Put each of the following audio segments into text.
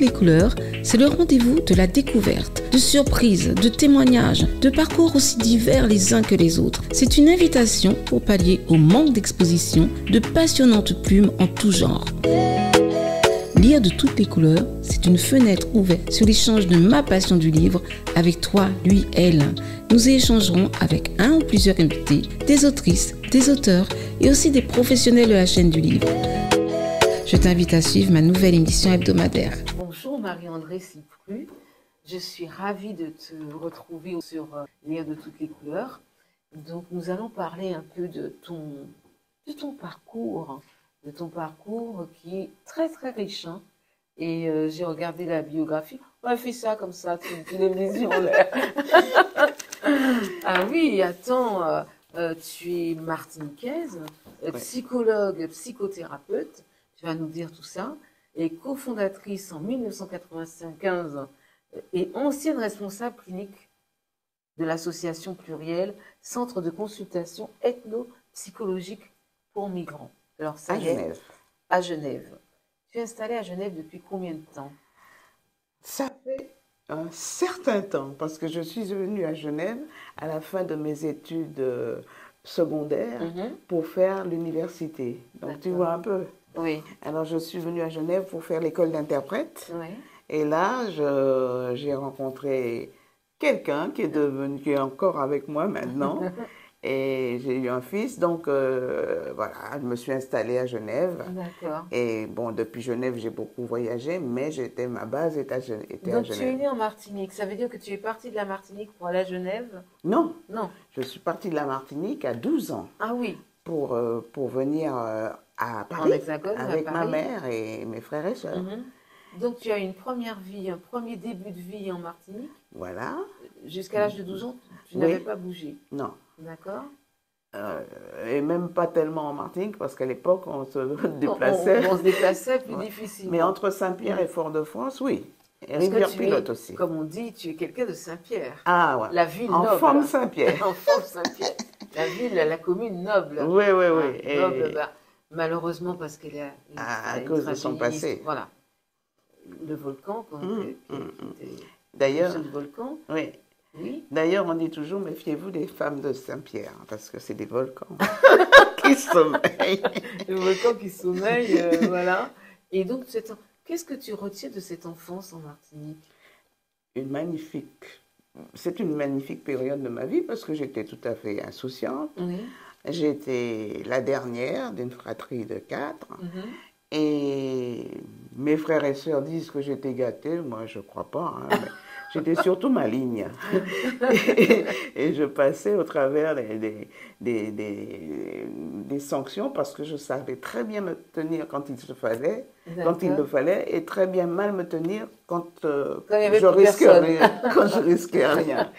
les couleurs, c'est le rendez-vous de la découverte, de surprises, de témoignages, de parcours aussi divers les uns que les autres. C'est une invitation pour pallier au manque d'exposition de passionnantes plumes en tout genre. Lire de toutes les couleurs, c'est une fenêtre ouverte sur l'échange de ma passion du livre avec toi, lui, elle. Nous y échangerons avec un ou plusieurs invités, des autrices, des auteurs et aussi des professionnels de la chaîne du livre. Je t'invite à suivre ma nouvelle émission hebdomadaire. Bonjour Marie-Andrée Cipru, je suis ravie de te retrouver sur Lire de toutes les couleurs. Donc nous allons parler un peu de ton parcours qui est très très riche. Hein. Et j'ai regardé la biographie, on a fait ça comme ça, tu les yeux en l'air. Ah oui, attends, tu es martiniquaise, psychologue, psychothérapeute. Tu vas nous dire tout ça, et cofondatrice en 1995 et ancienne responsable clinique de l'association plurielle Centre de consultation ethno-psychologique pour migrants. Alors ça y est, à Genève. Tu es installée à Genève depuis combien de temps? Ça fait un certain temps, parce que je suis venue à Genève à la fin de mes études secondaires pour faire l'université. Donc tu vois un peu. Oui. Alors, je suis venue à Genève pour faire l'école d'interprète. Oui. Et là, j'ai rencontré quelqu'un qui est encore avec moi maintenant. Et j'ai eu un fils. Donc, voilà, je me suis installée à Genève. D'accord. Et bon, depuis Genève, j'ai beaucoup voyagé, mais ma base était à Genève. Donc, tu es née en Martinique. Ça veut dire que tu es partie de la Martinique pour aller à Genève? Non. Non. Je suis partie de la Martinique à 12 ans. Ah oui. Pour venir à Paris avec ma Paris. mère et mes frères et sœurs. Donc tu as une première vie, un premier début de vie en Martinique. Voilà. Jusqu'à l'âge de 12 ans, tu n'avais pas bougé. Non. D'accord. Et même pas tellement en Martinique, parce qu'à l'époque, on se déplaçait. On se déplaçait plus difficilement. Mais entre Saint-Pierre et Fort-de-France, oui. Et Rivière-Pilote aussi. Comme on dit, tu es quelqu'un de Saint-Pierre. Ah ouais. La ville en noble. Forme Saint-Pierre. En forme Saint-Pierre. La ville, la commune noble. Oui, oui, oui. Noble, malheureusement, parce qu'elle est à cause de son passé. Voilà. Le volcan, d'ailleurs, le volcan. Oui. Oui. D'ailleurs, on dit toujours, méfiez-vous des femmes de Saint-Pierre, parce que c'est des volcans qui sommeillent. Le volcan qui sommeille, voilà. Et donc, qu'est-ce que tu retiens de cette enfance en Martinique? C'est une magnifique période de ma vie, parce que j'étais tout à fait insouciante. Oui. J'étais la dernière d'une fratrie de 4. Et mes frères et sœurs disent que j'étais gâtée. Moi, je ne crois pas. Hein, mais j'étais surtout maligne. et je passais au travers des sanctions parce que je savais très bien me tenir quand il le fallait, et très bien mal me tenir quand je risquais rien.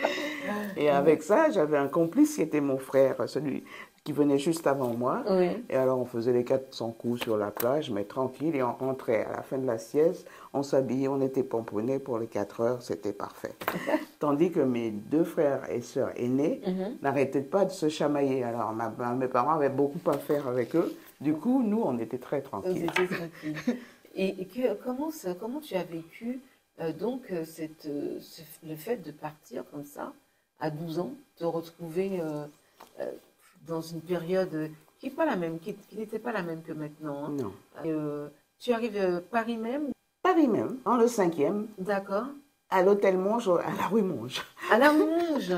Et avec ça, j'avais un complice qui était mon frère, celui qui venait juste avant moi. Oui. Et alors, on faisait les 400 coups sur la plage, mais tranquille, et on rentrait à la fin de la sieste, on s'habillait, on était pomponnés pour les 4 heures, c'était parfait. Tandis que mes 2 frères et sœurs aînés n'arrêtaient pas de se chamailler. Alors, mes parents avaient beaucoup à faire avec eux. Du coup, nous, on était très tranquilles. Et comment tu as vécu le fait de partir comme ça, à 12 ans, te retrouver dans une période qui n'était pas la même que maintenant. Hein. Non. Tu arrives Paris même? Paris même, dans le 5e. D'accord. À l'hôtel Monge, à la rue Monge. À la Monge.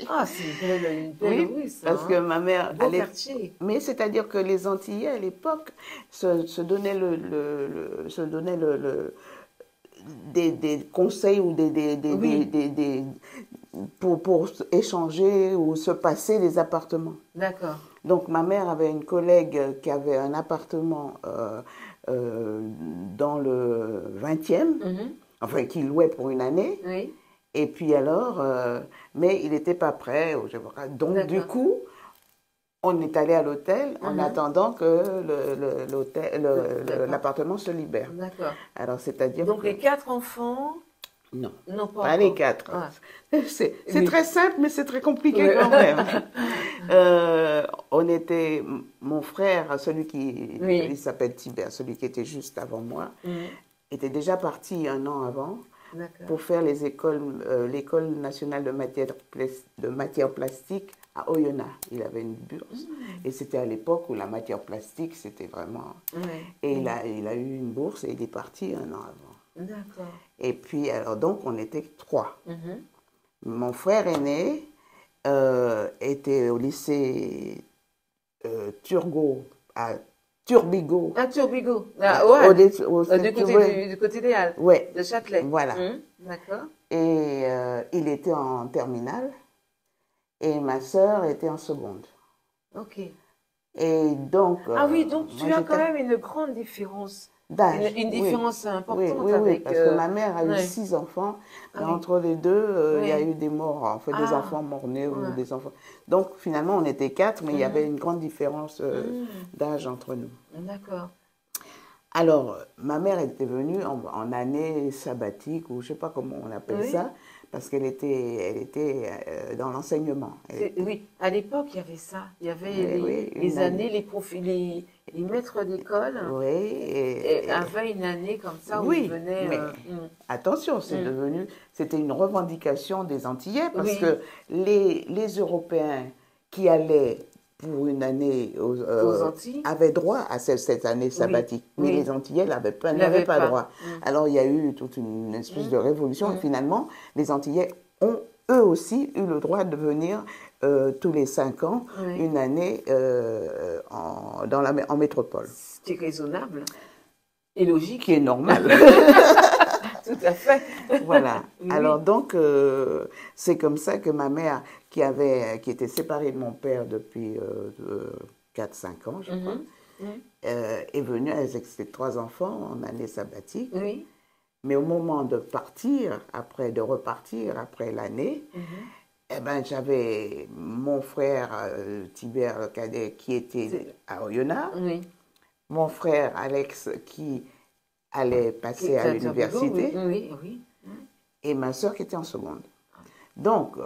Ah, c'est une belle rue, ça. Parce que ma mère... Beau quartier. Mais c'est-à-dire que les Antillais, à l'époque, se donnaient des conseils ou pour échanger ou se passer des appartements. D'accord. Donc ma mère avait une collègue qui avait un appartement dans le 20e, enfin qui louait pour une année. Oui. Et puis alors, mais il n'était pas prêt. Donc du coup, on est allé à l'hôtel en attendant que l'appartement se libère. D'accord. Alors c'est-à-dire donc les 4 enfants. Non, non pas les 4. Ah. C'est très simple, mais c'est très compliqué quand même. On était, mon frère, celui qui il s'appelle Tibère, celui qui était juste avant moi, était déjà parti un an avant D'accord. pour faire l'école nationale de matière plastique à Oyonnax. Il avait une bourse. Et c'était à l'époque où la matière plastique, c'était vraiment... Ouais. Et il a eu une bourse et il est parti un an avant. D'accord. Et puis, alors donc, on était 3. Mhm. Mon frère aîné était au lycée Turgot, à Turbigo. Ah, Turbigo. Ah, ouais. Du côté des Halles. Ouais. De Châtelet. Voilà. D'accord. Et il était en terminale et ma sœur était en seconde. Ok. Et donc... Ah oui, donc tu moi, as quand même une grande différence. d'âge. Une différence importante oui, avec... parce que ma mère a eu ouais. 6 enfants, mais oui. entre les deux, il y a Oui. eu des morts, en fait, des Ah. enfants morts-nés ou Ouais. des enfants... Donc, finalement, on était 4, mais il y avait une grande différence d'âge entre nous. D'accord. Alors, ma mère était venue en année sabbatique, ou je ne sais pas comment on appelle ça, parce qu'elle était dans l'enseignement. Oui, à l'époque, il y avait ça. Il y avait les année. années, les maîtres d'école avaient une année comme ça où ils venaient... mais attention, c'était une revendication des Antillais, parce que les Européens qui allaient pour une année aux Antilles avaient droit à cette année sabbatique, mais les Antillais n'avaient pas droit. Alors il y a eu toute une espèce de révolution, et finalement, les Antillais ont eux aussi eu le droit de venir tous les 5 ans, une année en métropole. Ce qui est raisonnable et logique. Qui est normal. Tout à fait. Voilà. Alors donc, c'est comme ça que ma mère, qui était séparée de mon père depuis 4-5 ans, je crois, est venue avec ses 3 enfants en année sabbatique. Oui. Mais au moment de repartir après l'année, eh ben, j'avais mon frère Tibère, le cadet, qui était à Oyonnax, mon frère Alex qui allait passer à l'université, et ma soeur qui était en seconde. Donc,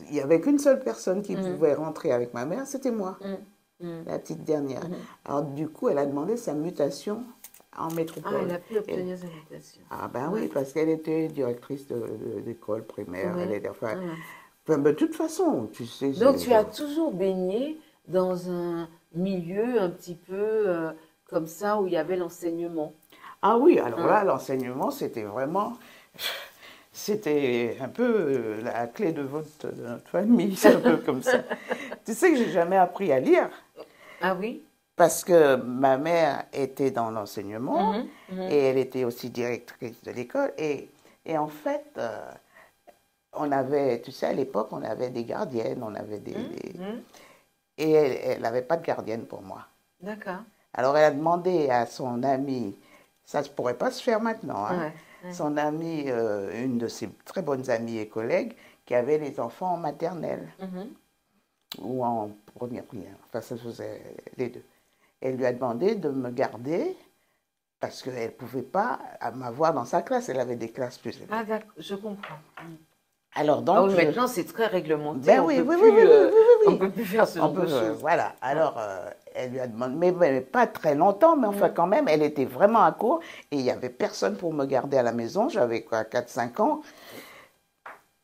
il n'y avait qu'une seule personne qui pouvait rentrer avec ma mère, c'était moi, la petite dernière. Alors, du coup, elle a demandé sa mutation en métropole. Ah, elle a pu obtenir sa mutation. Ah ben oui, parce qu'elle était directrice d'école primaire. Elle était, de toute façon, tu sais... Donc, tu as toujours baigné dans un milieu un petit peu comme ça, où il y avait l'enseignement. Ah oui, alors là, l'enseignement, c'était vraiment... C'était un peu la clé de voûte de notre famille, c'est un peu comme ça. Tu sais que j'ai jamais appris à lire. Ah oui? Parce que ma mère était dans l'enseignement et elle était aussi directrice de l'école. Et en fait, on avait, tu sais, à l'époque, on avait des gardiennes, on avait et elle n'avait pas de gardienne pour moi. D'accord. Alors, elle a demandé à son amie, ça ne pourrait pas se faire maintenant, hein, son amie, une de ses très bonnes amies et collègues, qui avait les enfants en maternelle ou en première primaire. Enfin, ça faisait les deux. Elle lui a demandé de me garder parce qu'elle ne pouvait pas m'avoir dans sa classe. Elle avait des classes plus élevées. Ah d'accord, je comprends. Alors donc, maintenant, c'est très réglementé. Ben on ne peut plus faire ce genre de choses. Voilà. Alors, elle lui a demandé, mais pas très longtemps, mais enfin quand même, elle était vraiment à court et il n'y avait personne pour me garder à la maison. J'avais quoi, 4-5 ans.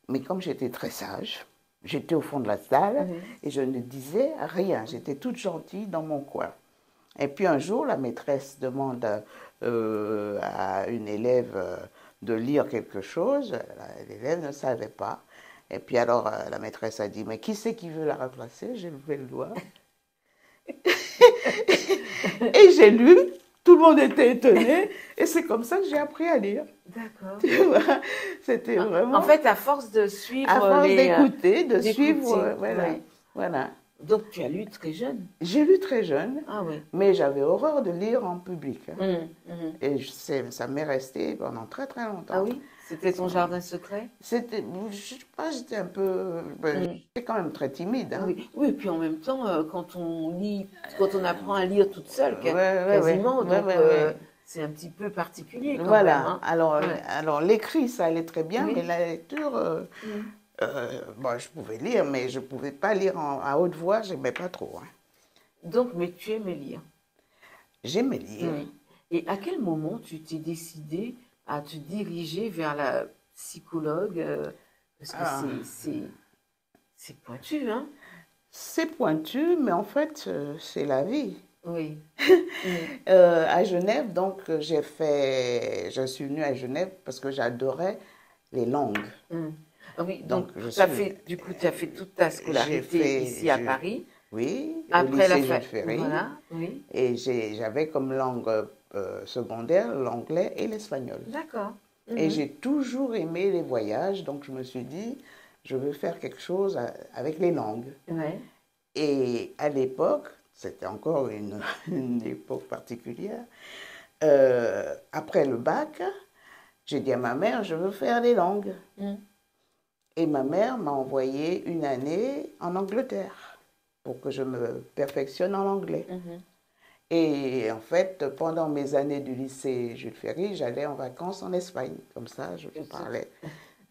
Mais comme j'étais très sage, j'étais au fond de la salle et je ne disais rien. J'étais toute gentille dans mon coin. Et puis un jour, la maîtresse demande à une élève de lire quelque chose. L'élève ne savait pas. Et puis alors, la maîtresse a dit, mais qui c'est qui veut la remplacer? J'ai levé le doigt. Et j'ai lu. Tout le monde était étonné. Et c'est comme ça que j'ai appris à lire. D'accord. C'était vraiment... En fait, à force de suivre... À force d'écouter, de suivre, voilà. Donc, tu as lu très jeune? J'ai lu très jeune, mais j'avais horreur de lire en public. Et ça m'est resté pendant très très longtemps. Ah oui? C'était ton jardin secret? C'était, je sais pas, j'étais un peu... J'étais quand même très timide. Hein. Oui, et puis en même temps, quand on lit, quand on apprend à lire toute seule, quasiment, donc c'est un petit peu particulier quand même. Hein. Alors l'écrit, ça allait très bien, mais la lecture... bon, je pouvais lire, mais je ne pouvais pas lire à haute voix, je n'aimais pas trop. Hein. Donc, mais tu aimais lire? J'aimais lire. Et à quel moment tu t'es décidé à te diriger vers la psychologue parce que Ah. c'est pointu, hein? C'est pointu, mais en fait, c'est la vie. Oui. À Genève, donc, je suis venue à Genève parce que j'adorais les langues. Ah oui, Donc, donc tu as fait toute ta scolarité ici à Paris. Oui, Après au lycée Jules Ferry. Voilà, oui. Et j'avais comme langue secondaire l'anglais et l'espagnol. D'accord. Et j'ai toujours aimé les voyages, donc je me suis dit, je veux faire quelque chose avec les langues. Ouais. Et à l'époque, c'était encore une époque particulière, après le bac, j'ai dit à ma mère, je veux faire les langues. Et ma mère m'a envoyé une année en Angleterre pour que je me perfectionne en anglais. Et en fait, pendant mes années du lycée Jules Ferry, j'allais en vacances en Espagne. Comme ça, je parlais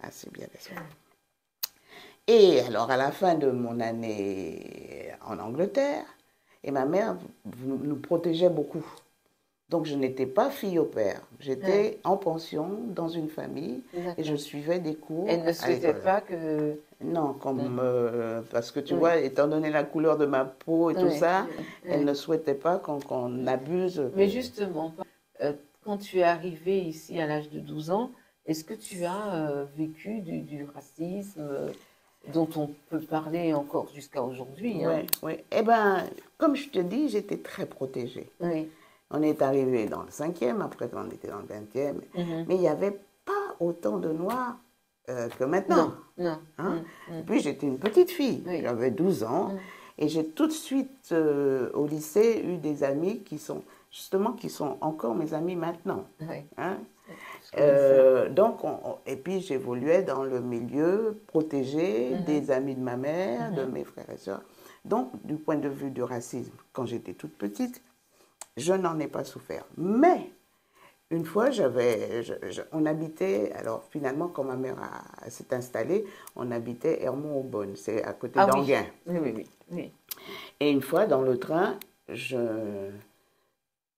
assez bien l'espagnol. Et alors, à la fin de mon année en Angleterre, et ma mère nous protégeait beaucoup. Donc, je n'étais pas fille au père. J'étais en pension dans une famille et je suivais des cours. Elle ne souhaitait pas que... Non, parce que tu vois, étant donné la couleur de ma peau et tout ça, elle ne souhaitait pas qu'on abuse. Mais justement, quand tu es arrivée ici à l'âge de 12 ans, est-ce que tu as vécu du racisme dont on peut parler encore jusqu'à aujourd'hui? Oui, oui. Eh bien, comme je te dis, j'étais très protégée. Oui. On est arrivé dans le 5e, après on était dans le 20e, mais il n'y avait pas autant de Noirs que maintenant. Non. Hein? Et puis j'étais une petite fille, j'avais 12 ans, et j'ai tout de suite au lycée eu des amis qui sont encore mes amis maintenant. Oui. Hein? Donc, et puis j'évoluais dans le milieu protégé des amis de ma mère, de mes frères et sœurs. Donc, du point de vue du racisme, quand j'étais toute petite, je n'en ai pas souffert. Mais, une fois, on habitait, alors finalement, quand ma mère s'est installée, on habitait Hermont-Aubonne, c'est à côté d'Enghien. Oui. Et une fois, dans le train, je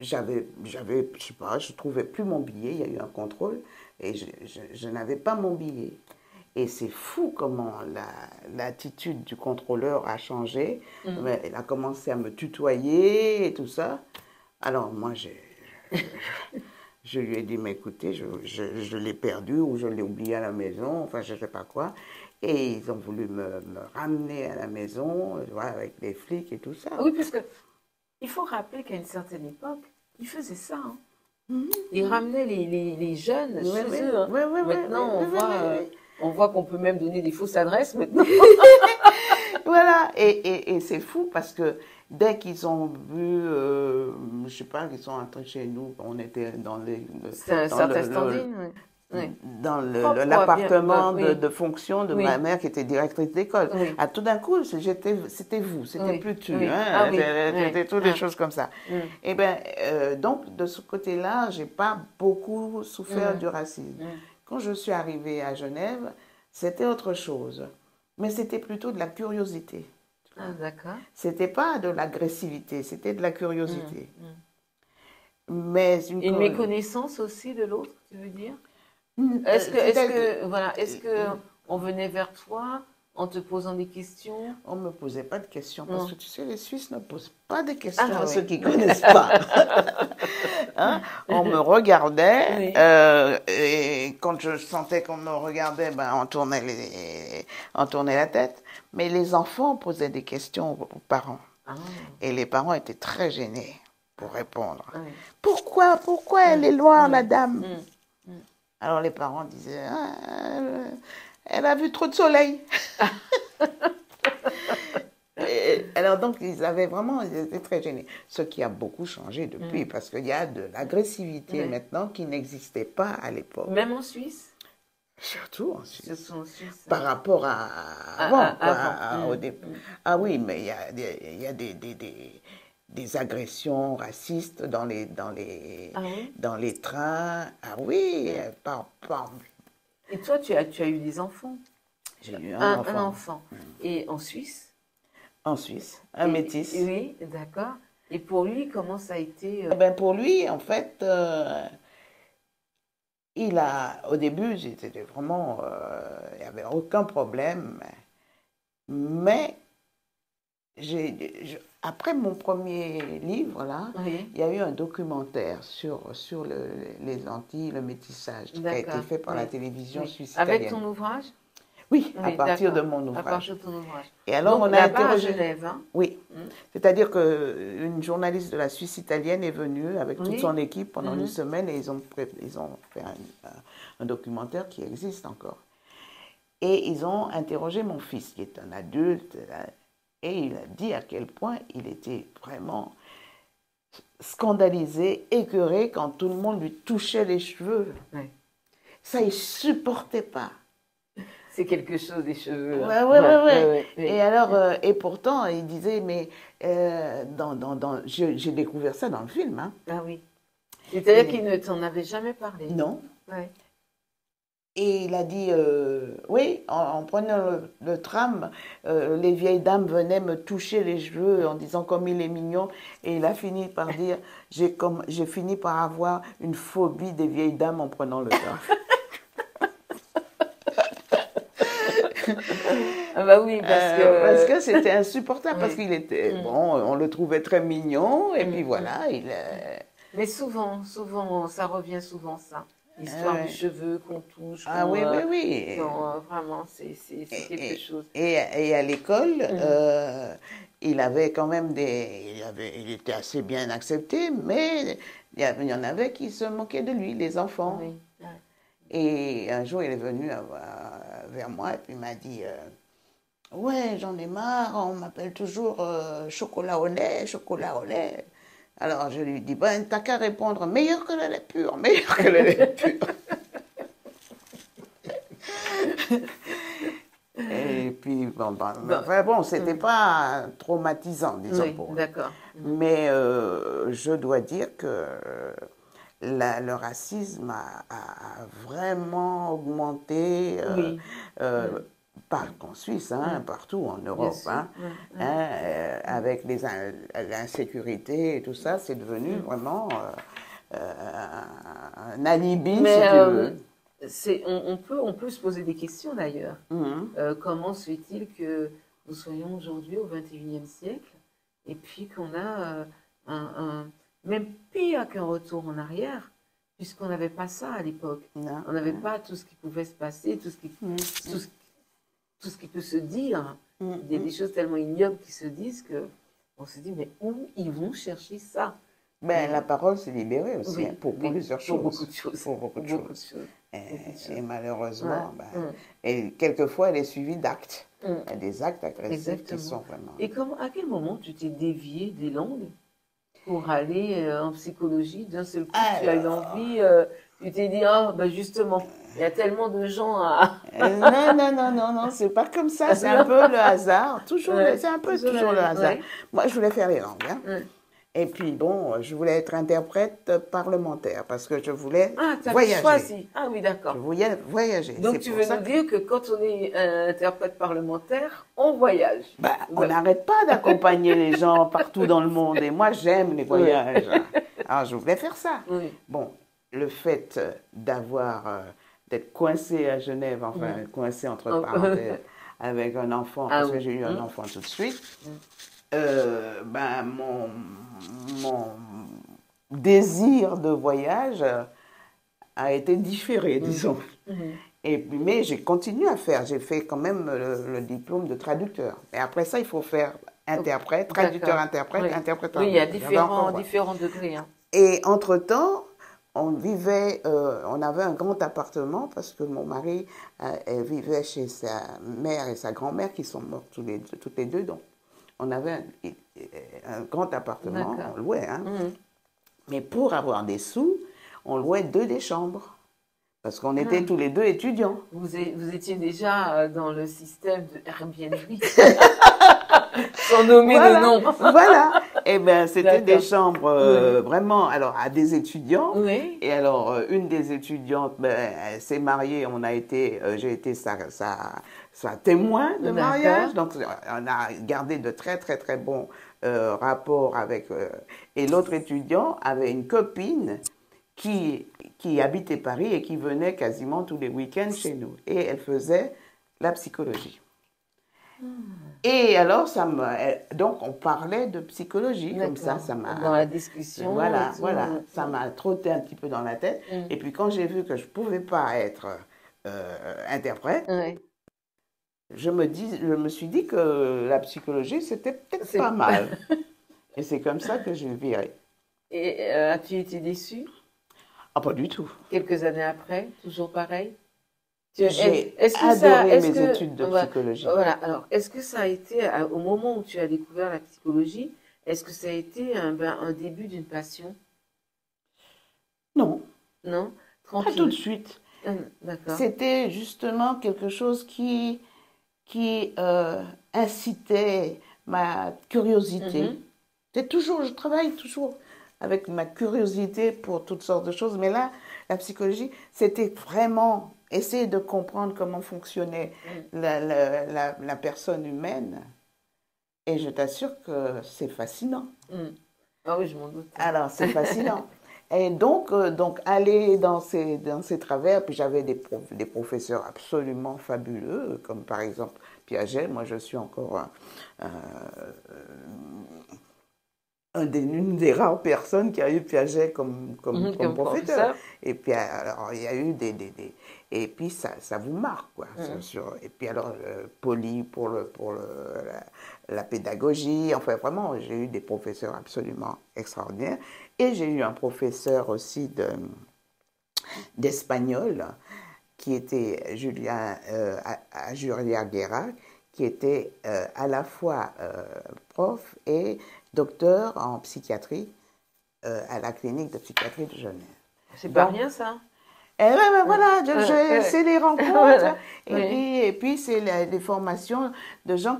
sais pas, je trouvais plus mon billet, il y a eu un contrôle, et je n'avais pas mon billet. Et c'est fou comment l'attitude du contrôleur a changé. Elle a commencé à me tutoyer et tout ça. Alors moi, je lui ai dit, mais écoutez, je l'ai perdu ou je l'ai oublié à la maison, enfin je ne sais pas quoi. Et ils ont voulu me ramener à la maison, avec les flics et tout ça. Oui, parce que il faut rappeler qu'à une certaine époque, ils faisaient ça. Ils ramenaient les jeunes chez eux. Hein. Maintenant, on voit qu'on peut même donner des fausses adresses maintenant. Voilà, et c'est fou parce que dès qu'ils ont vu, je sais pas, qu'ils sont entrés chez nous, on était dans l'appartement de fonction de ma mère qui était directrice d'école. À tout d'un coup, c'était vous, c'était plus tu, hein, c'était toutes des choses comme ça. Et bien, donc de ce côté-là, j'ai pas beaucoup souffert du racisme. Quand je suis arrivée à Genève, c'était autre chose, mais c'était plutôt de la curiosité. Ah, d'accord. C'était pas de l'agressivité, c'était de la curiosité. Mais une méconnaissance aussi de l'autre, tu veux dire? Est-ce que on venait vers toi en te posant des questions? On me posait pas de questions parce que tu sais, les Suisses ne posent pas de questions à ceux qui connaissent pas. Hein? On me regardait et quand je sentais qu'on me regardait, on tournait la tête. Mais les enfants posaient des questions aux parents et les parents étaient très gênés pour répondre. Pourquoi elle est loin, la dame? Alors les parents disaient, elle a vu trop de soleil. Alors donc ils étaient très gênés. Ce qui a beaucoup changé depuis, parce qu'il y a de l'agressivité maintenant qui n'existait pas à l'époque. Même en Suisse? Surtout en Suisse. Surtout en Suisse. Par rapport à avant. Au début. Ah oui, mais il y a des agressions racistes dans les trains. Ah oui, Et toi, tu as eu des enfants? J'ai eu un enfant. Et en Suisse? En Suisse, un métis. Oui, d'accord. Et pour lui, comment ça a été Eh ben pour lui, en fait, au début, c'était vraiment, il n'y avait aucun problème. Mais après mon premier livre, là, Oui. il y a eu un documentaire sur les Antilles, le métissage, qui a été D'accord. fait par la Oui. télévision Oui. suisse Avec italienne. ton ouvrage? Oui, à Oui, partir de d'accord. mon À ouvrage. partir de ton ouvrage. Et alors, Donc, on a là-bas à interrogé. Genève, hein? Oui, c'est-à-dire qu'une journaliste de la Suisse italienne est venue avec toute Oui. son équipe pendant Mhm. une semaine et ils ont fait un documentaire qui existe encore. Et ils ont interrogé mon fils, qui est un adulte, et il a dit à quel point il était vraiment scandalisé, écœuré quand tout le monde lui touchait les cheveux. Oui. Ça, il supportait pas. C'est quelque chose des cheveux. Ouais, hein. ouais. Oui. Et alors, et pourtant, il disait, mais j'ai découvert ça dans le film, hein. Ah oui. C'est-à-dire qu'il ne t'en avait jamais parlé. Non. Ouais. Et il a dit, oui, en prenant le tram, les vieilles dames venaient me toucher les cheveux en disant comme il est mignon. Et il a fini par dire, j'ai fini par avoir une phobie des vieilles dames en prenant le tram. Ah bah oui, parce que c'était insupportable, parce qu'il était, bon, on le trouvait très mignon, et puis voilà, Mais souvent, ça revient souvent, ça. L'histoire du cheveu qu'on touche. Ah oui. Vraiment, c'est quelque chose. Et à l'école, il avait quand même il était assez bien accepté, mais il y en avait qui se moquaient de lui, les enfants. Oui. Et un jour, il est venu vers moi et puis il m'a dit, ouais, j'en ai marre, on m'appelle toujours chocolat au lait, chocolat au lait. Alors je lui dis, ben t'as qu'à répondre, meilleur que le lait pur, meilleur que le lait pur. Et puis, bon, c'était pas traumatisant, disons, pour eux. D'accord. Mais je dois dire que le racisme a vraiment augmenté, pas qu'en Suisse, hein, partout en Europe, avec l'insécurité et tout ça, c'est devenu vraiment un alibi, si tu veux. On peut se poser des questions d'ailleurs. Comment se fait-il que nous soyons aujourd'hui au XXIe siècle et puis qu'on a même pire qu'un retour en arrière, puisqu'on n'avait pas ça à l'époque. On n'avait pas tout ce qui pouvait se passer, tout ce qui peut se dire. Il y a des choses tellement ignobles qui se disent qu'on se dit, mais où ils vont chercher ça? Ben, la parole s'est libérée aussi, pour plusieurs choses. Pour beaucoup de choses. Pour beaucoup de choses. Et malheureusement, et quelquefois, elle est suivie d'actes. Il y a des actes agressifs qui sont vraiment... Et à quel moment tu t'es dévié des langues pour aller en psychologie? D'un seul coup, tu as eu envie, tu t'es dit, justement, il y a tellement de gens à... Non, c'est pas comme ça, c'est un peu le hasard. C'est un peu toujours le hasard. Moi, je voulais faire les langues, hein. Et puis, bon, je voulais être interprète parlementaire parce que je voulais voyager. Choisi. Ah oui, d'accord. Je voulais voyager. Donc, tu veux nous dire que quand on est interprète parlementaire, on voyage. On n'arrête pas d'accompagner les gens partout dans le monde. Et moi, j'aime les voyages. Alors, je voulais faire ça. Bon, le fait d'être coincée à Genève, enfin, coincée entre parenthèses, avec un enfant, parce que j'ai eu un enfant tout de suite, mon désir de voyage a été différé, disons. Mais j'ai continué à faire. J'ai fait quand même le diplôme de traducteur. Et après ça, il faut faire interprète, traducteur-interprète, interprète. Oui, il y a différents degrés. Hein. Et entre-temps, on avait un grand appartement parce que mon mari elle vivait chez sa mère et sa grand-mère qui sont mortes toutes les deux. Donc, on avait un grand appartement, on louait. Hein. Mais pour avoir des sous, on louait 2 des chambres. Parce qu'on était tous les 2 étudiants. Vous étiez déjà dans le système de Airbnb. Sans nommer le nom. Voilà. Et bien, c'était des chambres vraiment, alors, à des étudiants. Oui. Et alors, une des étudiantes s'est mariée, j'ai été sa témoin de D'accord. mariage. Donc, on a gardé de très, très, très bons rapports avec... et l'autre étudiant avait une copine qui habitait Paris et qui venait quasiment tous les week-ends chez nous. Et elle faisait la psychologie. Et alors, donc, on parlait de psychologie, comme ça m'a... Dans la discussion. Voilà, tout, voilà, ça m'a trotté un petit peu dans la tête. Et puis, quand j'ai vu que je ne pouvais pas être interprète, Ouais. je me suis dit que la psychologie, c'était peut-être pas mal. Et c'est comme ça que j'ai viré. Et as-tu été déçue? Ah, pas du tout. Quelques années après, toujours pareil? J'ai adoré mes études de psychologie. Voilà, alors, est-ce que ça a été, au moment où tu as découvert la psychologie, est-ce que ça a été un début d'une passion? Non. Non? Pas tout de suite. D'accord. C'était justement quelque chose qui incitait ma curiosité. Je travaille toujours avec ma curiosité pour toutes sortes de choses, mais là, la psychologie, c'était vraiment essayer de comprendre comment fonctionnait la personne humaine. Et je t'assure que c'est fascinant. Ah oui, je m'en doute. Alors, c'est fascinant. Et donc aller dans ces travers, puis j'avais des professeurs absolument fabuleux, comme par exemple Piaget. Moi, je suis encore une des rares personnes qui a eu Piaget comme professeur. Et puis, alors, il y a eu et puis, ça vous marque, quoi. Et puis, alors, Poli pour la pédagogie. Enfin, vraiment, j'ai eu des professeurs absolument extraordinaires. Et j'ai eu un professeur aussi d'espagnol, qui était Julia Guerra, qui était à la fois prof et docteur en psychiatrie à la clinique de psychiatrie de Genève. C'est pas rien, ça? Et voilà, c'est les rencontres. Voilà. Et puis c'est les formations de gens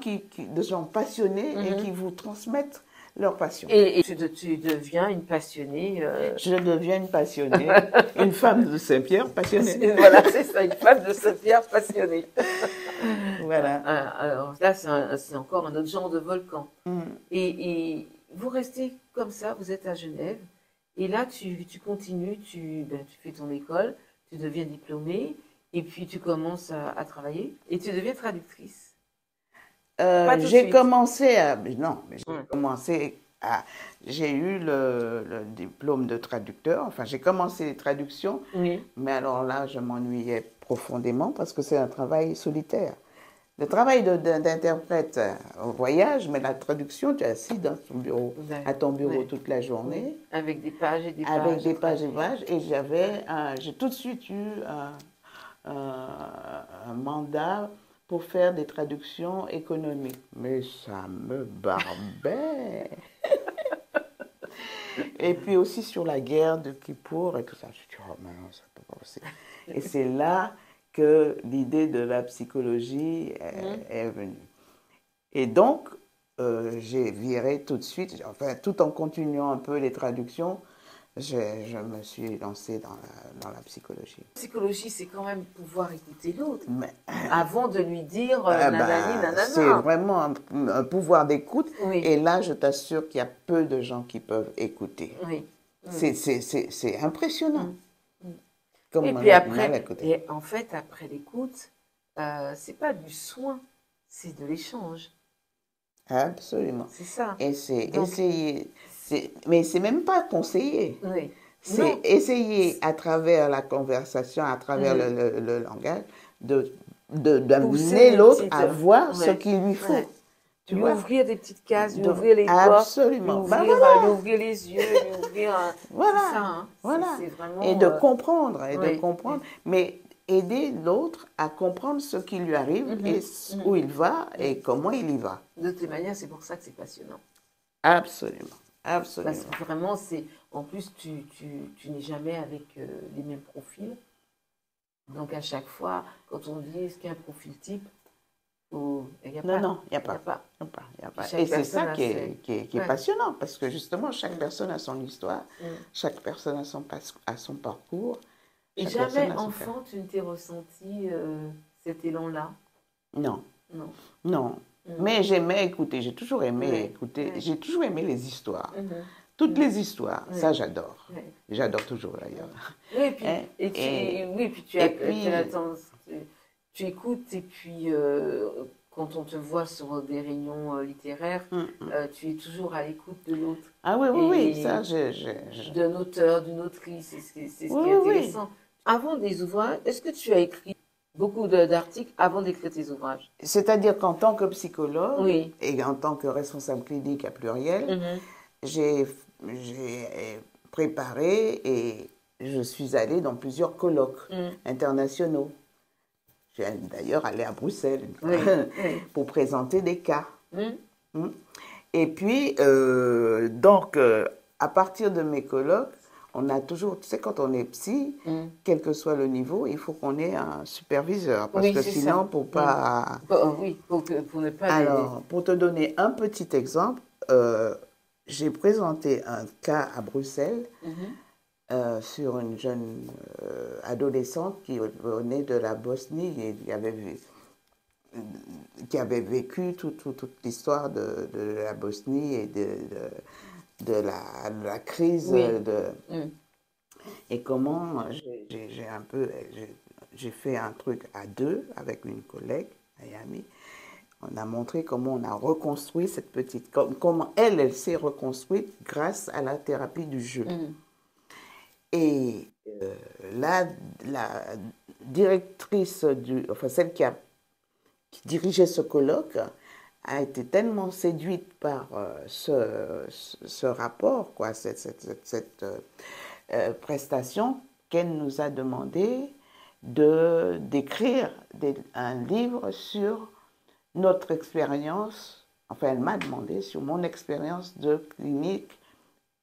gens passionnés et qui vous transmettent leur passion. Et tu deviens une passionnée. Je deviens une passionnée, une femme de Saint-Pierre passionnée. Voilà, c'est ça, une femme de Saint-Pierre passionnée. Voilà. Alors là, c'est encore un autre genre de volcan. Et vous restez comme ça, vous êtes à Genève, et là, tu continues, tu fais ton école, tu deviens diplômée, et puis tu commences à travailler, et tu deviens traductrice. J'ai commencé j'ai eu le diplôme de traducteur, enfin j'ai commencé les traductions, mais alors là je m'ennuyais profondément parce que c'est un travail solitaire. Le travail d'interprète au voyage, mais la traduction, tu es assis dans ton bureau, à ton bureau toute la journée. Avec des pages et des pages. Avec des pages et des pages, et j'ai tout de suite eu un mandat pour faire des traductions économiques. Mais ça me barbait. Et puis aussi sur la guerre de Kippour et tout ça. Je me suis dit, oh non, ça peut pas passer. Et c'est là que l'idée de la psychologie est venue. Et donc, j'ai viré tout de suite, enfin, tout en continuant un peu les traductions, je me suis lancée dans la psychologie. La psychologie, c'est quand même pouvoir écouter l'autre avant de lui dire nanani, nanana. C'est vraiment un pouvoir d'écoute. Et là, je t'assure qu'il y a peu de gens qui peuvent écouter. C'est impressionnant. Et puis après, en fait, après l'écoute, c'est pas du soin, c'est de l'échange. Absolument. C'est ça. Et c'est essayer. Mais c'est même pas conseiller. C'est essayer à travers la conversation, à travers le langage, d'amener l'autre à voir ce qu'il lui faut. Tu lui ouvrir des petites cases, lui ouvrir les doigts, absolument. Lui ouvrir les yeux, lui ouvrir voilà. Ça, hein. Voilà. C'est vraiment, et de comprendre, mais aider l'autre à comprendre ce qui lui arrive et où il va et comment il y va. De toute manière, c'est pour ça que c'est passionnant. Absolument. Absolument. Parce que vraiment, en plus, tu n'es jamais avec les mêmes profils. Donc à chaque fois, quand on dit est-ce qu'il y a un profil type, il n'y a pas. Non, il n'y a pas. Et c'est ça qui est passionnant, parce que justement, chaque personne a son histoire, chaque personne a son parcours. Et jamais, enfant, tu ne t'es ressenti cet élan-là? Non, Non. non. Mais j'aimais écouter, j'ai toujours aimé écouter, j'ai toujours aimé les histoires. Toutes les histoires, ça j'adore. J'adore toujours d'ailleurs. Oui, et puis, Hein? oui, puis tu écoutes, et puis quand on te voit sur des réunions littéraires, tu es toujours à l'écoute de l'autre. Ah oui, oui, oui, ça, d'un auteur, d'une autrice, c'est ce qui est intéressant. Avant des ouvrages, est-ce que tu as écrit beaucoup d'articles avant d'écrire tes ouvrages? C'est-à-dire qu'en tant que psychologue Oui. et en tant que responsable clinique à Pluriel, j'ai préparé et je suis allée dans plusieurs colloques internationaux. Je suis d'ailleurs allée à Bruxelles pour présenter des cas. Et puis, donc, à partir de mes colloques, on a toujours, tu sais, quand on est psy, quel que soit le niveau, il faut qu'on ait un superviseur. Parce que sinon, pour pas... Oui, pour ne pas... Alors, pour te donner un petit exemple, j'ai présenté un cas à Bruxelles sur une jeune adolescente qui venait de la Bosnie et qui avait vécu toute l'histoire de la Bosnie et de la crise et comment j'ai fait un truc à deux avec une collègue et amie. On a montré comment on a reconstruit cette petite, comment elle s'est reconstruite grâce à la thérapie du jeu. Et la directrice enfin celle qui dirigeait ce colloque a été tellement séduite par ce rapport, quoi, cette prestation, qu'elle nous a demandé d'écrire un livre sur notre expérience, enfin elle m'a demandé sur mon expérience de clinique,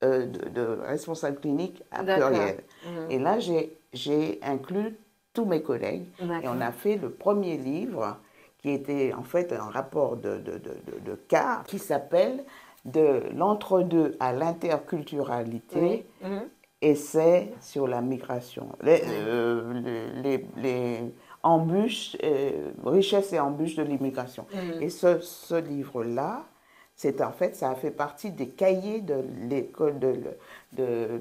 de responsable clinique à Pluriel. Et là, j'ai inclus tous mes collègues et on a fait le premier livre qui était en fait un rapport de cas qui s'appelle « De l'entre-deux à l'interculturalité, essai sur la migration ». Les embûches, richesses et embûches de l'immigration. Et ce livre-là, c'est en fait, ça a fait partie des cahiers de l'école de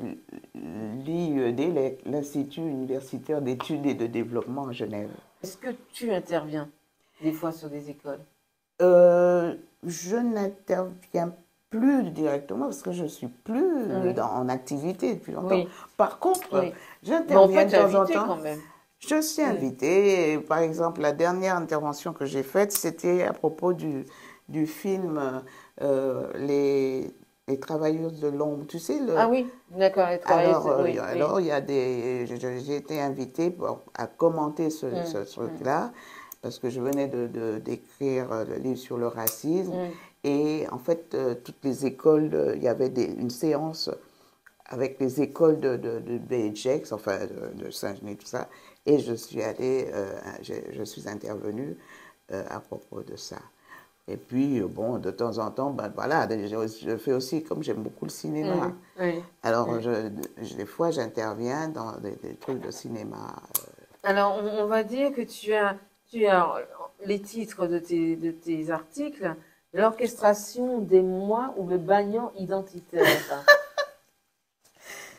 l'IED, l'Institut universitaire d'études et de développement à Genève. Est-ce que tu interviens des fois sur des écoles? Je n'interviens plus directement parce que je ne suis plus en activité depuis longtemps. Par contre, j'interviens de temps en temps. Quand même. Je suis invitée. Et, par exemple, la dernière intervention que j'ai faite, c'était à propos du film les travailleuses de l'ombre. Tu sais Ah oui, d'accord. Alors, il y a j'ai été invitée à commenter ce truc-là parce que je venais d'écrire le livre sur le racisme. Et en fait, toutes les écoles, il y avait une séance avec les écoles de BHX, enfin de Saint-Genis, tout ça. Et je suis allée, je suis intervenue à propos de ça. Et puis, bon, de temps en temps, ben voilà, je fais aussi, comme j'aime beaucoup le cinéma. Alors, des fois, j'interviens dans des trucs de cinéma. Alors, on va dire que tu as les titres de tes articles, l'orchestration des mois ou le bagnon identitaire.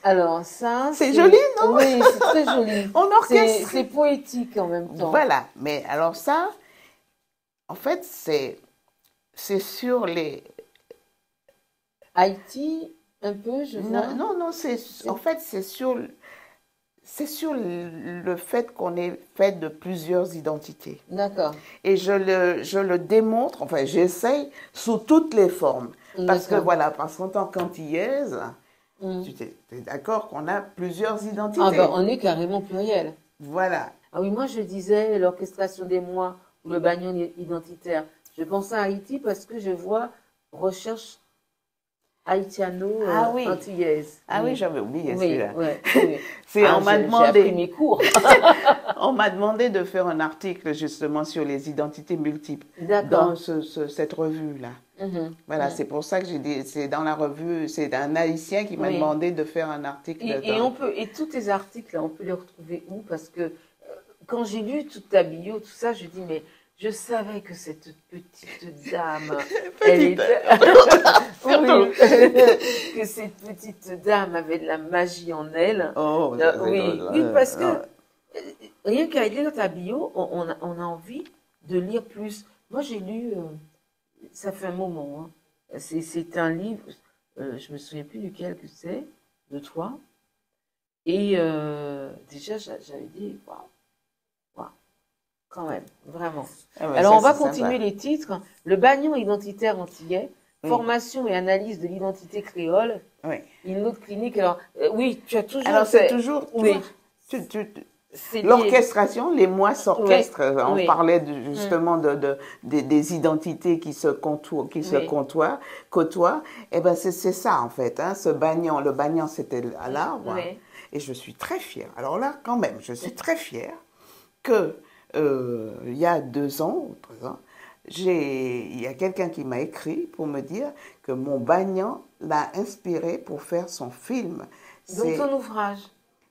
Alors ça, c'est joli, non? Oui, c'est très joli. On orchestre. C'est poétique en même temps. Voilà, mais alors ça, en fait, c'est sur les... Haïti, un peu, je vois. Non, en fait, c'est sur le fait qu'on est fait de plusieurs identités. D'accord. Et je le démontre, enfin, j'essaye sous toutes les formes. Parce que voilà, parce qu'en tant qu'antillaise, tu es d'accord qu'on a plusieurs identités. Ah ben, on est carrément pluriel. Voilà. Ah oui, moi je disais l'orchestration des mois ou le bagnon identitaire. Je pense à Haïti parce que je vois recherche haïtiano-antillaise. Ah oui, j'avais oublié celui-là. Oui. On m'a demandé. J'ai appris mes cours. On m'a demandé de faire un article justement sur les identités multiples dans cette revue-là. Voilà, c'est pour ça que j'ai dit, c'est dans la revue, c'est un Haïtien qui m'a demandé de faire un article. Et tous tes articles, on peut les retrouver où? Parce que quand j'ai lu toute ta bio, tout ça, je dis, mais Je savais que cette petite dame, elle était... oui, que cette petite dame avait de la magie en elle. Oh, Oui, parce que rien qu'à lire ta bio, on a envie de lire plus. Moi, j'ai lu, ça fait un moment, hein. C'est un livre, je me souviens plus duquel que c'est, de toi. Et déjà, j'avais dit, waouh, quand même, vraiment. Ah ouais, Alors, ça, on va c'est continuer sympa. les titres. Le bagnon identitaire antillais, Oui. formation et analyse de l'identité créole, Oui. une autre clinique. Alors, oui, tu as toujours Alors, c'est fait... toujours, Oui, c'est lié. l'orchestration, les mois s'orchestrent. Oui, On oui. parlait justement des identités qui se côtoient. Eh ben, c'est ça, en fait, hein. Le bagnon, c'était à l'arbre. Oui. Et je suis très fière. Alors là, quand même, je suis très fière que, il y a 2 ans ou 3 ans, il y a quelqu'un qui m'a écrit pour me dire que mon bagnon l'a inspiré pour faire son film. Donc, C'est ton ouvrage.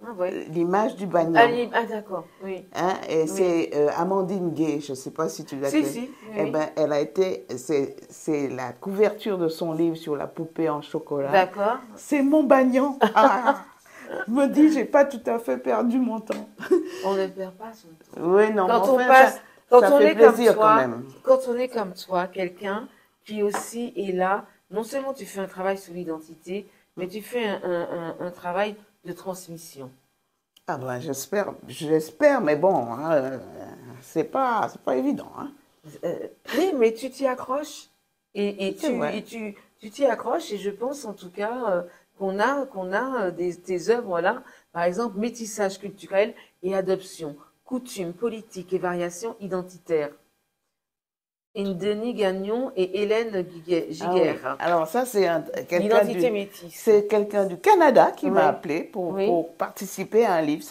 Ah, ouais. l'image du bagnon. Ah, d'accord, oui. Hein, et Oui. c'est Amandine Gay, je ne sais pas si tu l'as Si, connue. si, Eh oui. ben, c'est la couverture de son livre sur la poupée en chocolat. D'accord. C'est mon bagnon. Ah, je me dis, j'ai pas tout à fait perdu mon temps. On ne perd pas son temps. Oui, non, Quand mais on enfin, passe, quand ça on fait est comme plaisir quand toi, même. quand on est comme toi, quelqu'un qui aussi est là, non seulement tu fais un travail sur l'identité, mais tu fais un travail de transmission. Ah ben, j'espère, mais bon, hein, c'est pas évident, hein. Oui, mais tu t'y accroches et C'est vrai. tu t'y accroches et je pense en tout cas qu'on a des œuvres là, par exemple métissage culturel et adoption, coutumes, politiques et variations identitaires. Denis Gagnon et Hélène Ah oui. Giguère. Alors ça, c'est L'identité métisse. c'est quelqu'un du Canada qui m'a Oui. appelé pour Oui. participer à un livre.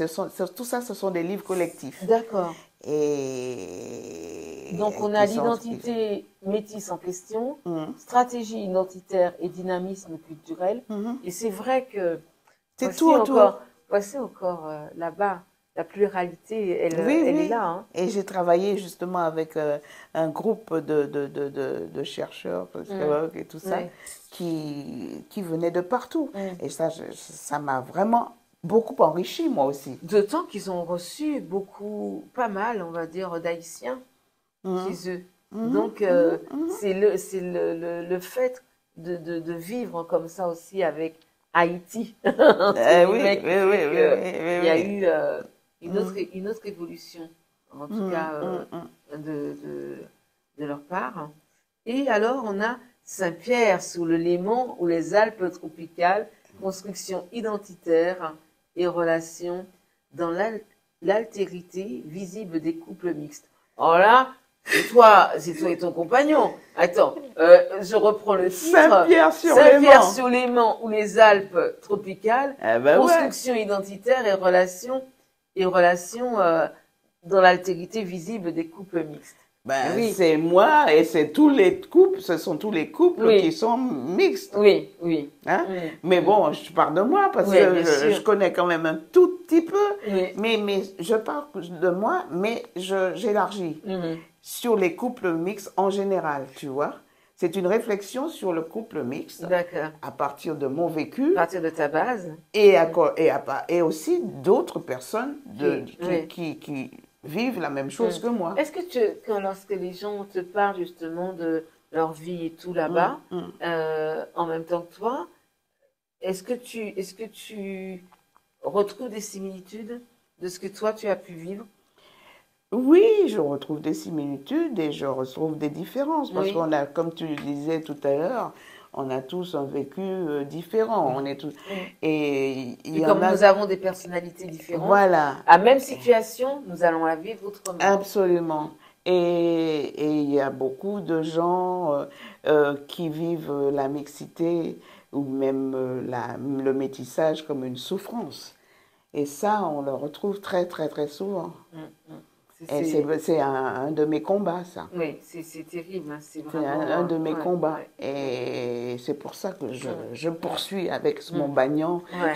Tout ça, ce sont des livres collectifs. D'accord. Et Donc on a qui sont- l'identité métisse en question, Mhm. stratégie identitaire et dynamisme culturel. Mhm. Et c'est vrai que C'est tout autour. voici encore là-bas, la pluralité, elle Oui, est oui. là. Hein. Et j'ai travaillé justement avec un groupe de chercheurs, sociologues et tout ça, Oui. qui venaient de partout. Mm. Et ça m'a vraiment beaucoup enrichi, moi aussi. D'autant qu'ils ont reçu pas mal, on va dire, d'Haïtiens Mhm. chez eux. Mhm. Donc, Mhm. c'est le fait de vivre comme ça aussi avec Haïti. Entre Oui, guillemets, oui, qui oui, fait oui, que oui, il y a oui. eu une autre évolution, en tout Mhm, cas, mhm. de leur part. Et alors, on a Saint-Pierre sous le Léman ou les Alpes tropicales, construction identitaire et relations dans l'altérité visible des couples mixtes. Alors là, c'est toi et ton compagnon. Attends, je reprends le titre. Saint-Pierre-sur-Léman. Saint-Pierre-sur-Léman ou les Alpes tropicales, Eh ben ouais. construction identitaire et relations dans l'altérité visible des couples mixtes. Ben, Oui. c'est moi et c'est tous les couples, ce sont tous les couples Oui. qui sont mixtes. Oui, oui. Hein? Oui. Mais bon, je parle de moi parce Oui, que bien sûr. je connais quand même un tout petit peu. Oui. Mais je parle de moi, mais j'élargis Mhm. sur les couples mixtes en général, tu vois. C'est une réflexion sur le couple mixte D'accord. à partir de mon vécu À partir de ta base. et aussi d'autres personnes Oui. qui vivent la même chose que moi. Est-ce que lorsque les gens te parlent justement de leur vie et tout là-bas, en même temps que toi, est-ce que tu retrouves des similitudes de ce que toi tu as pu vivre? Oui, je retrouve des similitudes et je retrouve des différences parce Oui. qu'on a, comme tu le disais tout à l'heure, on a tous un vécu différent. On est tous et il Et y comme en a. nous avons des personnalités différentes, Voilà, à même situation, nous allons la vivre autrement. absolument. Et il y a beaucoup de gens qui vivent la mixité ou même le métissage comme une souffrance. Et ça, on le retrouve très, très, très souvent. Et c'est un de mes combats, ça. Oui, c'est terrible. Hein, c'est C'est vraiment un de mes ouais, combats. ouais. Et c'est pour ça que je poursuis avec mon bagnon. Ouais.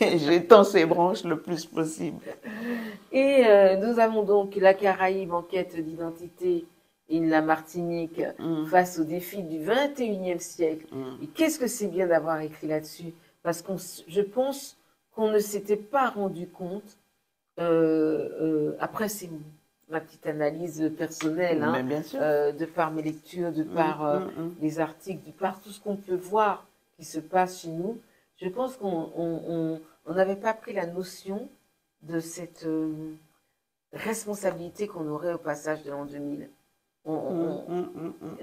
Et j'étends ses branches le plus possible. Et nous avons donc la Caraïbe en quête d'identité et la Martinique face aux défis du 21e siècle. Et qu'est-ce que c'est bien d'avoir écrit là-dessus? Parce que je pense qu'on ne s'était pas rendu compte, après c'est ma petite analyse personnelle, hein, bien sûr. de par mes lectures, de par les articles, de par tout ce qu'on peut voir qui se passe chez nous, je pense qu'on n'avait pas pris la notion de cette responsabilité qu'on aurait au passage de l'an 2000.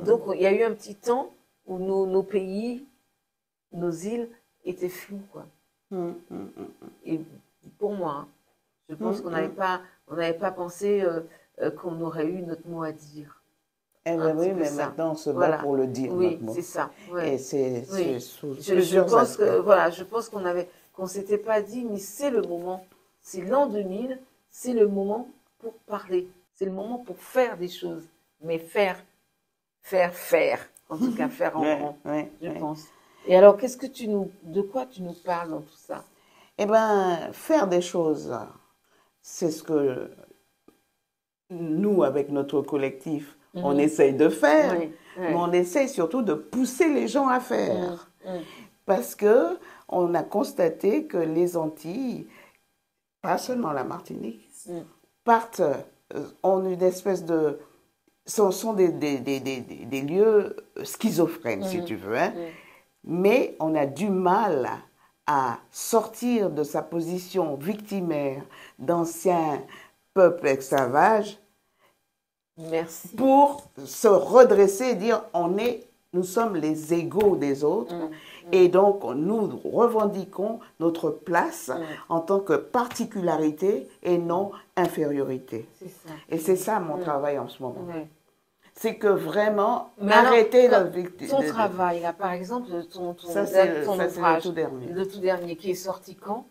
Donc il y a eu un petit temps où nos pays, nos îles étaient floues, quoi. Et pour moi, hein, je pense qu'on n'avait pas pensé qu'on aurait eu notre mot à dire. Eh bien oui, mais maintenant on se bat pour le dire. Oui, c'est ça. Ouais. Et c'est sous je plusieurs pense aspects. je pense qu'on s'était pas dit, mais c'est le moment, c'est l'an 2000, c'est le moment pour parler, c'est le moment pour faire des choses, mais faire, en tout cas faire en grand, je pense. Et alors, de quoi tu nous parles dans tout ça? Eh bien, faire des choses, c'est ce que nous, avec notre collectif, on essaye de faire, mais on essaye surtout de pousser les gens à faire. Parce que on a constaté que les Antilles, pas seulement la Martinique, ont une espèce de... sont des lieux schizophrènes, si tu veux, hein. Mais on a du mal à sortir de sa position victimaire d'anciens peuples esclavages. Merci. Pour se redresser et dire nous sommes les égaux des autres et donc nous revendiquons notre place en tant que particularité et non infériorité. C'est ça. Et c'est ça mon travail en ce moment. C'est que vraiment, mais arrêter ton travail, là, par exemple, ton ouvrage, le tout dernier, qui est sorti quand?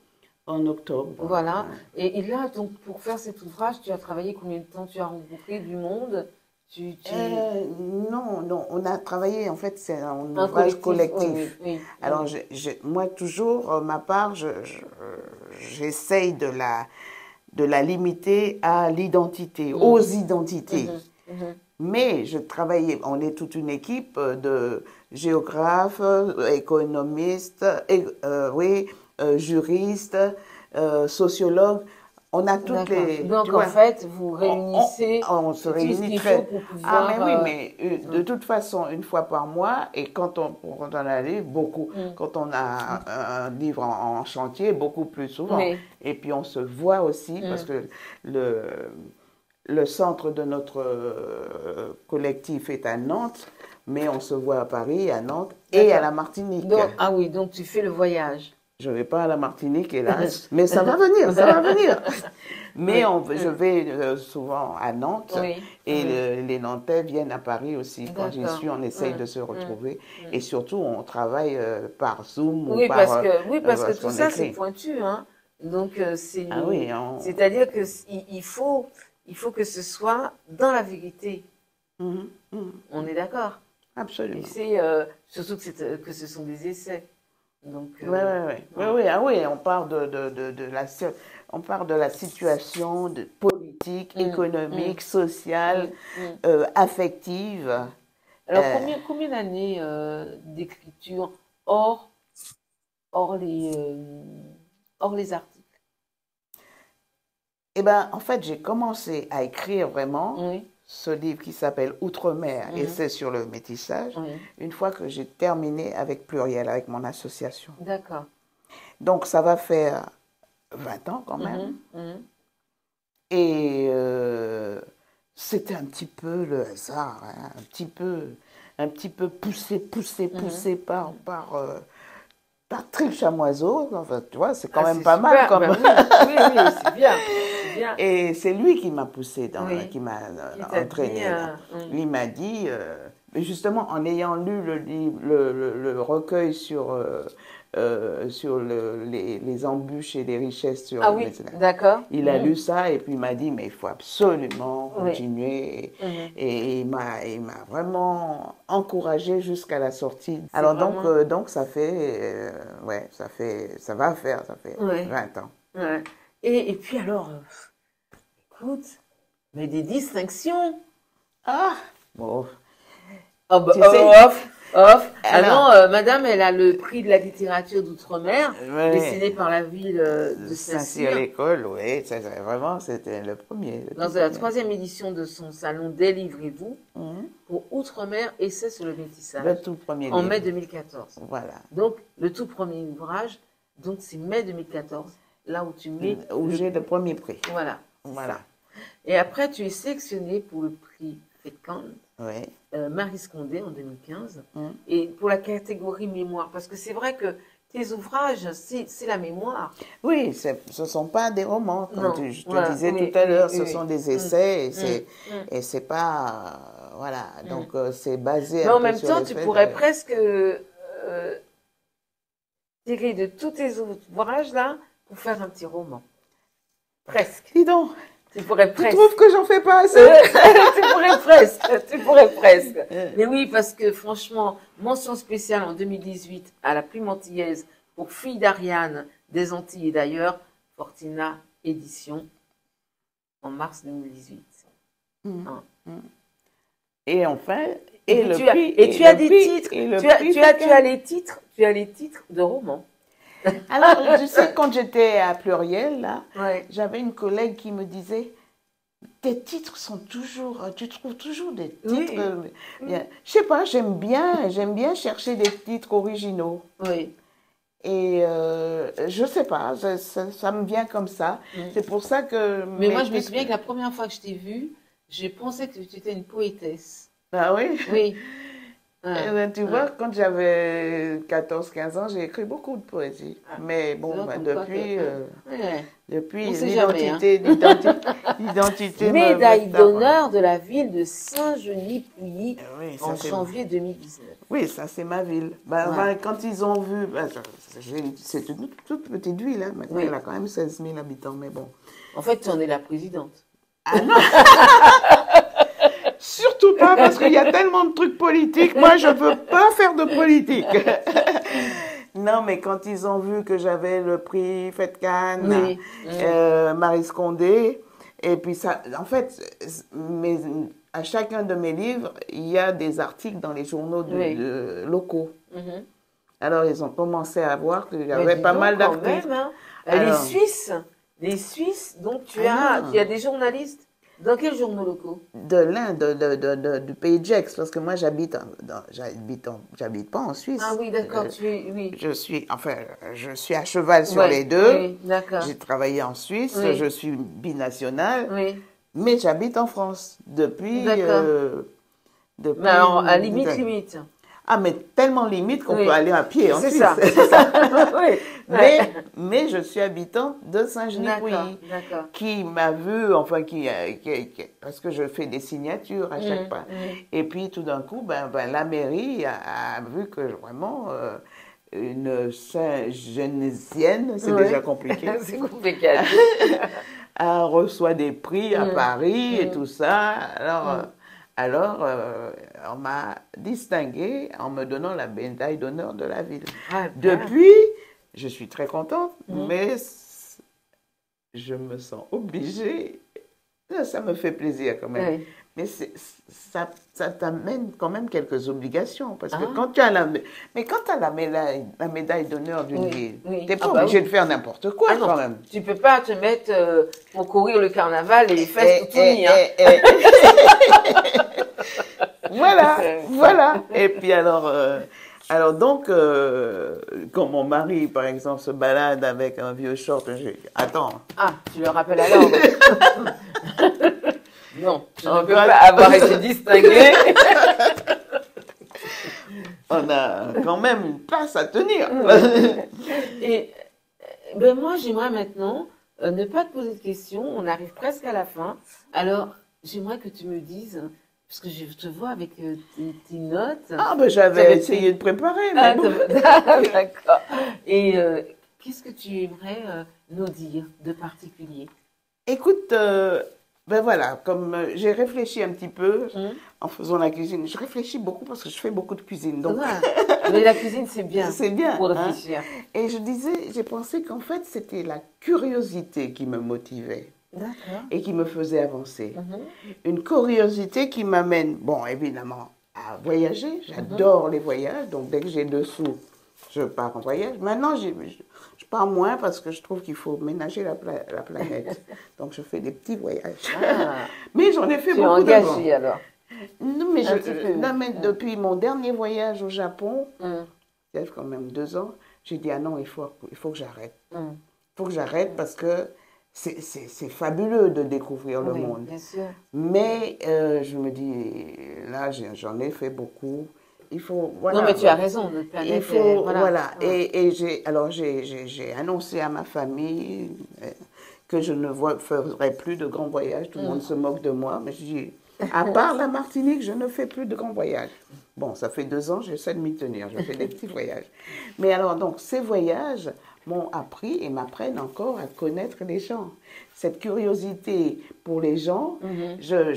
En octobre. Voilà. Et là, donc, pour faire cet ouvrage, tu as travaillé combien de temps? Tu as rencontré du monde? Non, on a travaillé, en fait, c'est un ouvrage collectif. Alors, moi, toujours, ma part, j'essaye de la limiter à l'identité, aux identités. Mais je travaillais, on est toute une équipe de géographes, économistes, juristes, sociologues. On a toutes les... Donc, en fait, vous réunissez... On se réunit très... mais de toute façon, une fois par mois, et quand on en a lu, beaucoup, quand on a un livre en chantier, beaucoup plus souvent. Et puis, on se voit aussi, parce que le centre de notre collectif est à Nantes, mais on se voit à Paris, à Nantes et à la Martinique. Donc tu fais le voyage. Je ne vais pas à la Martinique, hélas, mais ça va venir, ça va venir. Mais je vais souvent à Nantes et les Nantais viennent à Paris aussi. Quand j'y suis, on essaye de se retrouver. Et surtout, on travaille par Zoom ou par... parce que tout ça, c'est pointu. Hein. Donc, c'est-à-dire qu'il faut que ce soit dans la vérité. On est d'accord? Absolument. Et surtout que ce sont des essais. Donc, on parle on parle de la situation politique, économique, sociale, affective. Alors, combien d'années d'écriture hors les articles? Eh bien, en fait, j'ai commencé à écrire vraiment ce livre qui s'appelle Outre-mer, Essai sur le métissage, une fois que j'ai terminé avec Pluriel, avec mon association. D'accord. Donc, ça va faire 20 ans quand même. Et c'était un petit peu le hasard, hein, un petit peu poussé par Trilles Chamoiseau. Enfin, tu vois, c'est quand même pas mal. Oui, c'est bien. Et c'est lui qui m'a poussé, qui m'a entraîné. Lui m'a dit, justement, en ayant lu le recueil sur les embûches et les richesses sur d'accord. Il a lu ça et puis il m'a dit, mais il faut absolument continuer. Et il m'a vraiment encouragé jusqu'à la sortie. Alors donc ça fait, ça va faire 20 ans. Et puis alors, écoute, mais des distinctions. Ah, bon. Oh, bah, Tu sais, off. Ah alors- non, madame, elle a le prix de la littérature d'outre-mer, Ouais. dessiné par la ville de Saint-Cyr Saint-Cyr, l'école, oui, vraiment, c'était le premier. le dans tout la premier. 3e édition de son salon Délivrez-vous, Mhm. pour Outre-mer, essai sur le métissage, Le tout premier en livre. mai 2014. Voilà. Donc, le tout premier ouvrage, donc c'est mai 2014, là où tu mets... Où j'ai le premier prix. Voilà. c'est Voilà. ça. Et après, tu es sélectionné pour le prix Fetkan, Oui. Marie Scondé en 2015, Mhm. et pour la catégorie mémoire, parce que c'est vrai que tes ouvrages, c'est la mémoire. Oui, ce ne sont pas des romans, comme Non, je te voilà, disais oui, tout à l'heure, oui, ce oui. sont des essais Mm. et c'est pas. Voilà, donc c'est basé Mais un en peu même sur temps, les tu faits pourrais de- presque tirer de tous tes ouvrages là pour faire un petit roman. Presque. Dis donc, Tu pourrais tu presque. trouves que j'en fais pas assez? Tu pourrais presque. Mais oui, parce que franchement, mention spéciale en 2018 à la Plume Antillaise pour Fille d'Ariane des Antilles et d'ailleurs, Fortina Édition en mars 2018. Hein. Et enfin, Et, le tu prix. as, et tu as des prix- titres. et le Tu as, prix tu as Fetkan. les titres. Tu as les titres de romans. Alors, tu sais, quand j'étais à Pluriel, là, Ouais. j'avais une collègue qui me disait, tes titres sont toujours, tu trouves toujours des titres. Oui. Bien. Je sais pas, j'aime bien chercher des titres originaux. Oui. Et je sais pas, ça me vient comme ça. C'est pour ça que. Mais mes moi, je me titres- souviens que la première fois que je t'ai vue, j'ai pensé que tu étais une poétesse. Ah oui? Oui. Eh ben, tu vois, quand j'avais 14-15 ans, j'ai écrit beaucoup de poésie. Mais bon, C'est ben, comme quoi depuis, que- Ouais. depuis On sait jamais, hein. l'identité Médaille me tape. d'honneur de la ville de Saint-Genis-Pouilly Oui, ça, en c'est- janvier 2019. Oui, ça c'est ma ville. Ben, Ouais. ben, quand ils ont vu, ben, c'est une toute petite ville, hein. Maintenant, Oui. elle a quand même 16 000 habitants, mais bon. En fait, tu en es la présidente. Surtout pas parce qu'il y a tellement de trucs politiques. Moi, je veux pas faire de politique. Non, mais quand ils ont vu que j'avais le prix Fetkan, Oui. Marie Scondé, et puis ça, en fait, à chacun de mes livres, il y a des articles dans les journaux Oui. locaux. Mhm. Alors, ils ont commencé à voir qu'il y Mais avait dis pas donc, mal quand d'articles. même, hein. Alors. Les Suisses, donc tu Ah. as des journalistes. Dans quels journaux locaux? De l'Inde, du pays de Gex, parce que moi j'habite pas en Suisse. Ah oui, d'accord, Euh, oui. je suis à cheval sur Ouais, les deux. Oui, d'accord. J'ai travaillé en Suisse, Oui. je suis binationale, Oui. mais j'habite en France depuis. D'accord. Depuis Mais alors, à limite. Ah, mais tellement limite qu'on Oui. peut aller à pied en C'est Suisse. ça, c'est ça. Oui. Mais je suis habitante de Saint-Genis-Pouilly. D'accord. Qui m'a vu, enfin, parce que je fais des signatures à chaque pas. Et puis tout d'un coup, la mairie a vu que vraiment, une Saint-Genésienne, c'est Oui. déjà compliqué, C'est compliqué. reçoit des prix à Paris et tout ça. Alors, on m'a distinguée en me donnant la médaille d'honneur de la ville. Ah, bien. Depuis, je suis très contente, mais je me sens obligée. Ça me fait plaisir quand même. Oui. Mais ça t'amène quand même quelques obligations. Parce que Ah. quand tu as la médaille d'honneur d'une Oui, ville, oui. tu n'es pas Ah bah obligé oui. de faire n'importe quoi Ah non, quand même. tu peux pas te mettre pour courir le carnaval et les fesses tout unis. Voilà. Et puis alors donc, quand mon mari, par exemple, se balade avec un vieux short, attends. Ah, tu le rappelles à l'ordre. Non, tu ne Oh, peux God. pas avoir été distingué. On a quand même une place à tenir. Et ben moi, j'aimerais maintenant ne pas te poser de questions. On arrive presque à la fin. Alors, j'aimerais que tu me dises, parce que je te vois avec tes notes. Ah, ben j'avais essayé de préparer, mais bon. D'accord. Et qu'est-ce que tu aimerais nous dire de particulier? Écoute, ben voilà, comme j'ai réfléchi un petit peu en faisant la cuisine, je réfléchis beaucoup parce que je fais beaucoup de cuisine. Donc, Voilà. Mais la cuisine, c'est bien. c'est bien. Pour hein. réfléchir. Et j'ai pensé qu'en fait, c'était la curiosité qui me motivait. et qui me faisait avancer. Une curiosité qui m'amène, bon, évidemment, à voyager. J'adore les voyages, donc dès que j'ai 2 sous, je pars en voyage. Maintenant, je pars moins parce que je trouve qu'il faut ménager la planète. Donc, je fais des petits voyages. Mais j'en ai fait beaucoup d'avant. Tu es engagée alors? Non, mais depuis mon dernier voyage au Japon, il y a quand même 2 ans, j'ai dit, ah non, il faut que j'arrête. Il faut que j'arrête parce que c'est fabuleux de découvrir le monde. Bien sûr. Mais je me dis, là, j'en ai fait beaucoup. Il faut, voilà, non, mais tu as raison, notre planète. Il faut, voilà. Et j'ai annoncé à ma famille que je ne ferai plus de grands voyages. Tout le monde se moque de moi, mais je dis, à part la Martinique, je ne fais plus de grands voyages. Bon, ça fait 2 ans, j'essaie de m'y tenir. Je fais des petits voyages. Mais alors, donc, ces voyages m'ont appris et m'apprennent encore à connaître les gens. Cette curiosité pour les gens, je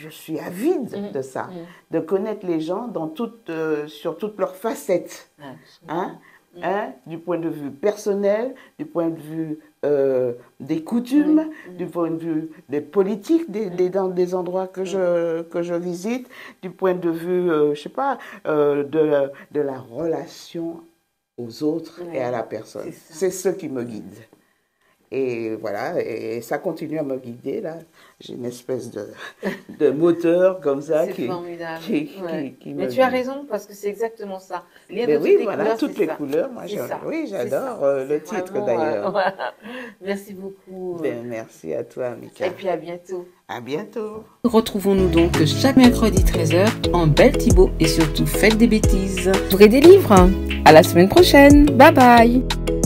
suis avide de ça, de connaître les gens sur toutes leurs facettes. Du point de vue personnel, du point de vue des coutumes, du point de vue des politiques dans des endroits que je visite, du point de vue, je sais pas, de la relation aux autres et à la personne. C'est ce qui me guide. Et voilà, et ça continue à me guider, là. J'ai une espèce de moteur comme ça qui Mais tu as raison, parce que c'est exactement ça. Mais oui, voilà, toutes les couleurs. Moi, j'adore le titre, d'ailleurs. Voilà. Merci beaucoup. Merci à toi, Mika. Et puis à bientôt. À bientôt. Retrouvons-nous donc chaque mercredi 13h en Belle Thibaut et surtout faites des bêtises. Ouvrez des livres. À la semaine prochaine. Bye bye.